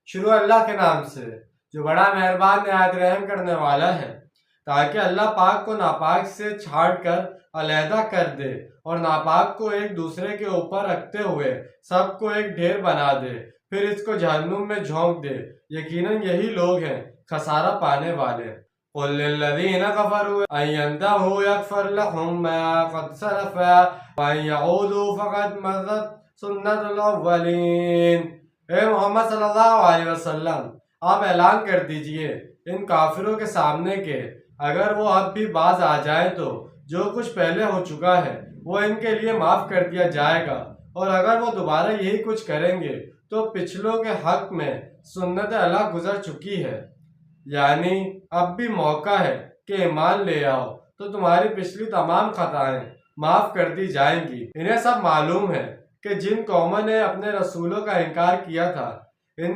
شروع اللہ کے نام سے جو بڑا مہربان نہایت رحم کرنے والا ہے، تاکہ اللہ پاک کو ناپاک سے چھانٹ کر علیحدہ کر دے اور ناپاک کو ایک دوسرے کے اوپر رکھتے ہوئے سب کو ایک ڈھیر بنا دے، پھر اس کو جہنم میں جھونک دے۔ یقیناً یہی لوگ ہیں خسارہ پانے والے۔ قل للذین کفروا ان ینتہوا یغفر لهم ما قد سلف وان یعودوا فقد مضت سنت الاولین۔ اے محمد صلی اللہ علیہ وسلم، آپ اعلان کر دیجئے ان کافروں کے سامنے کہ اگر وہ اب بھی باز آ جائیں تو جو کچھ پہلے ہو چکا ہے وہ ان کے لیے معاف کر دیا جائے گا، اور اگر وہ دوبارہ یہی کچھ کریں گے تو پچھلوں کے حق میں سنت اللہ گزر چکی ہے۔ یعنی اب بھی موقع ہے کہ ایمان لے آؤ تو تمہاری پچھلی تمام خطائیں معاف کر دی جائیں گی۔ انہیں سب معلوم ہے کہ جن قوموں نے اپنے رسولوں کا انکار کیا تھا ان کا